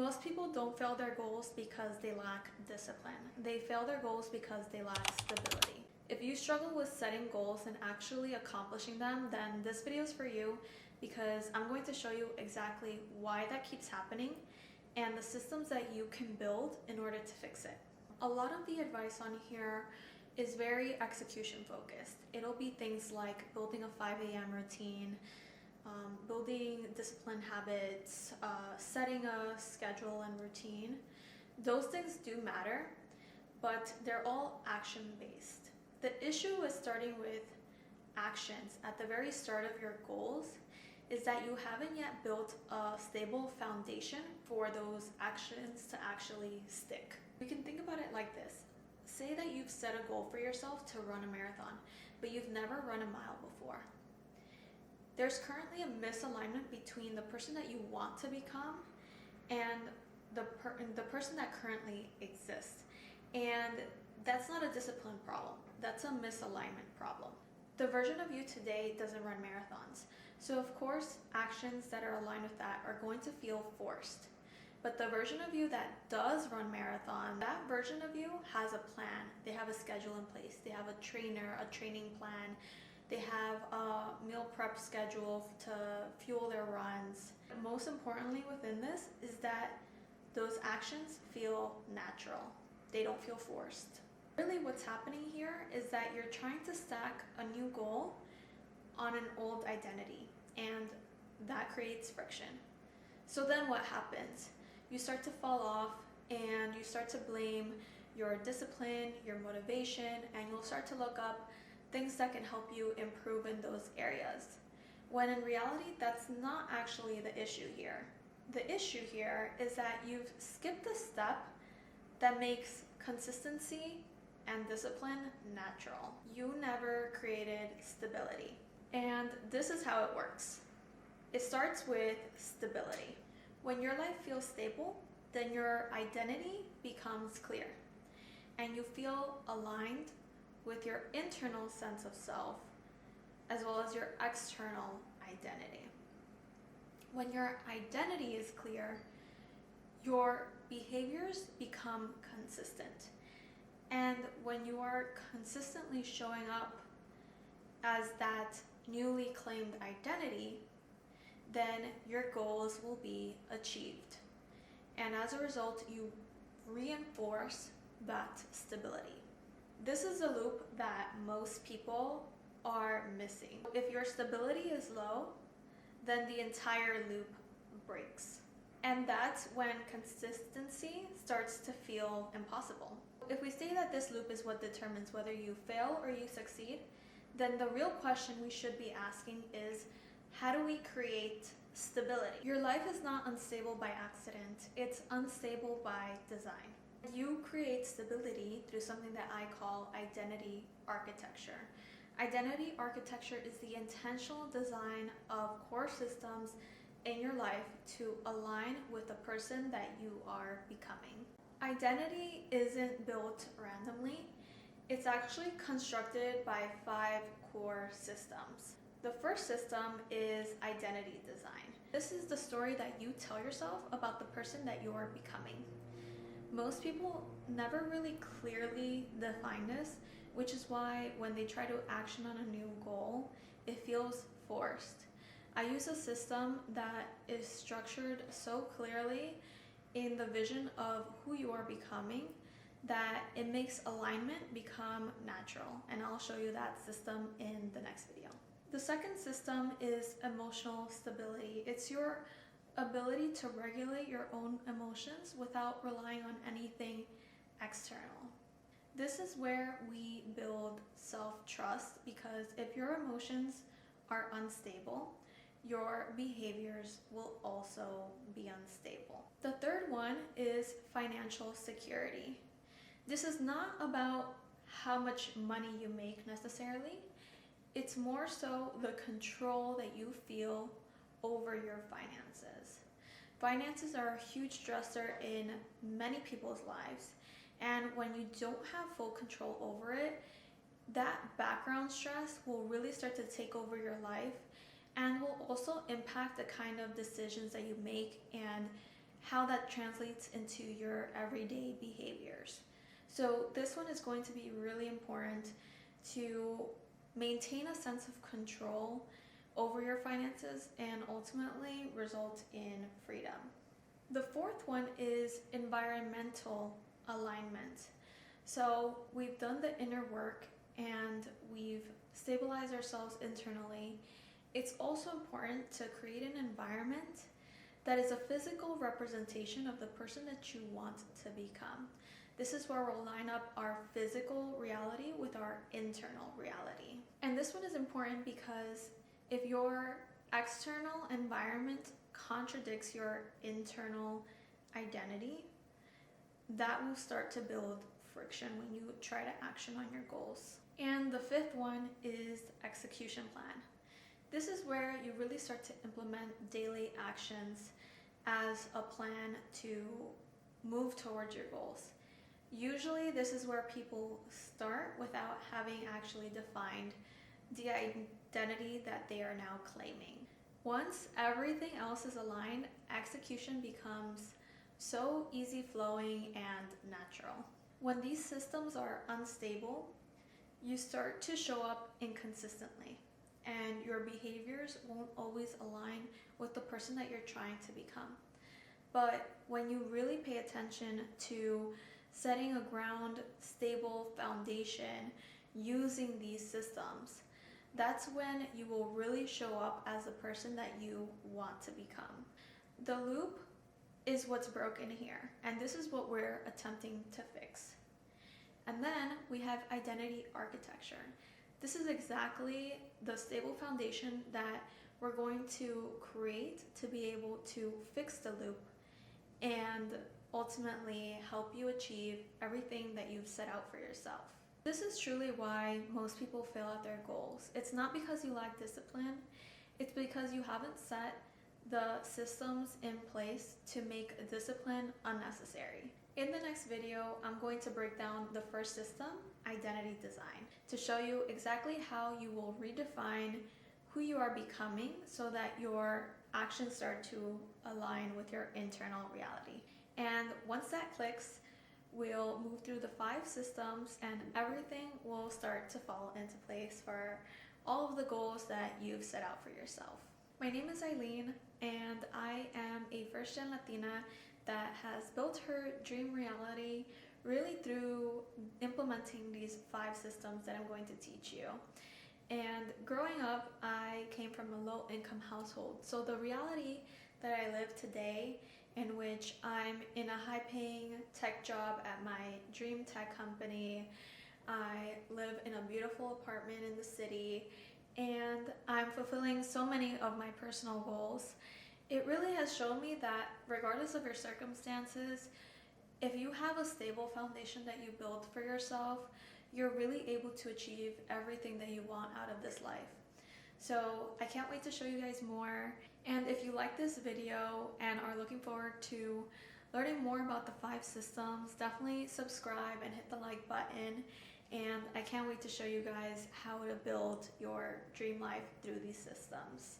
Most people don't fail their goals because they lack discipline. They fail their goals because they lack stability. If you struggle with setting goals and actually accomplishing them, then this video is for you because I'm going to show you exactly why that keeps happening and the systems that you can build in order to fix it. A lot of the advice on here is very execution focused. It'll be things like building a 5 a.m. routine, building discipline habits, setting a schedule and routine. Those things do matter, but they're all action based. The issue with starting with actions at the very start of your goals is that you haven't yet built a stable foundation for those actions to actually stick. You can think about it like this. Say that you've set a goal for yourself to run a marathon, but you've never run a mile before. There's currently a misalignment between the person that you want to become and the person that currently exists. And that's not a discipline problem. That's a misalignment problem. The version of you today doesn't run marathons. So of course, actions that are aligned with that are going to feel forced. But the version of you that does run marathon, that version of you has a plan. They have a schedule in place. They have a trainer, a training plan. They have a meal prep schedule to fuel their runs. Most importantly within this is that those actions feel natural. They don't feel forced. Really what's happening here is that you're trying to stack a new goal on an old identity, and that creates friction. So then what happens? You start to fall off and you start to blame your discipline, your motivation, and you'll start to look up things that can help you improve in those areas. When in reality, that's not actually the issue here. The issue here is that you've skipped the step that makes consistency and discipline natural. You never created stability. And this is how it works. It starts with stability. When your life feels stable, then your identity becomes clear and you feel aligned with your internal sense of self as well as your external identity. When your identity is clear, your behaviors become consistent. And when you are consistently showing up as that newly claimed identity, then your goals will be achieved. And as a result, you reinforce that stability. This is a loop that most people are missing. If your stability is low, then the entire loop breaks. And that's when consistency starts to feel impossible. If we say that this loop is what determines whether you fail or you succeed, then the real question we should be asking is, how do we create stability? Your life is not unstable by accident, it's unstable by design. You create stability through something that I call identity architecture. Identity architecture is the intentional design of core systems in your life to align with the person that you are becoming. Identity isn't built randomly. It's actually constructed by 5 core systems. The first system is identity design. This is the story that you tell yourself about the person that you are becoming. Most people never really clearly define this, which is why when they try to action on a new goal, it feels forced. I use a system that is structured so clearly in the vision of who you are becoming that it makes alignment become natural, and I'll show you that system in the next video. The second system is emotional stability. It's your ability to regulate your own emotions without relying on anything external. This is where we build self-trust, because if your emotions are unstable, your behaviors will also be unstable. The third one is financial security. This is not about how much money you make necessarily. It's more so the control that you feel over your finances. Finances are a huge stressor in many people's lives, and when you don't have full control over it, that background stress will really start to take over your life and will also impact the kind of decisions that you make and how that translates into your everyday behaviors. So this one is going to be really important to maintain a sense of control over your finances and ultimately result in freedom. The fourth one is environmental alignment. So we've done the inner work and we've stabilized ourselves internally. It's also important to create an environment that is a physical representation of the person that you want to become. This is where we'll line up our physical reality with our internal reality. And this one is important because if your external environment contradicts your internal identity, that will start to build friction when you try to action on your goals. And the fifth one is execution plan. This is where you really start to implement daily actions as a plan to move towards your goals. Usually this is where people start without having actually defined the identity that they are now claiming. Once everything else is aligned, execution becomes so easy flowing and natural. When these systems are unstable, you start to show up inconsistently and your behaviors won't always align with the person that you're trying to become. But when you really pay attention to setting a ground, stable foundation using these systems, that's when you will really show up as the person that you want to become. The loop is what's broken here, and this is what we're attempting to fix. And then we have identity architecture. This is exactly the stable foundation that we're going to create to be able to fix the loop and ultimately help you achieve everything that you've set out for yourself. This is truly why most people fail at their goals. It's not because you lack discipline, it's because you haven't set the systems in place to make discipline unnecessary. In the next video, I'm going to break down the first system, identity design, to show you exactly how you will redefine who you are becoming so that your actions start to align with your internal reality. And once that clicks, we'll move through the 5 systems and everything will start to fall into place for all of the goals that you've set out for yourself. My name is Eileen and I am a first-gen Latina that has built her dream reality really through implementing these 5 systems that I'm going to teach you. And growing up, I came from a low-income household. So the reality that I live today, in which I'm in a high-paying tech job at my dream tech company, I live in a beautiful apartment in the city, and I'm fulfilling so many of my personal goals. It really has shown me that regardless of your circumstances, if you have a stable foundation that you build for yourself, you're really able to achieve everything that you want out of this life. So I can't wait to show you guys more. And if you like this video and are looking forward to learning more about the 5 systems, definitely subscribe and hit the like button. And I can't wait to show you guys how to build your dream life through these systems.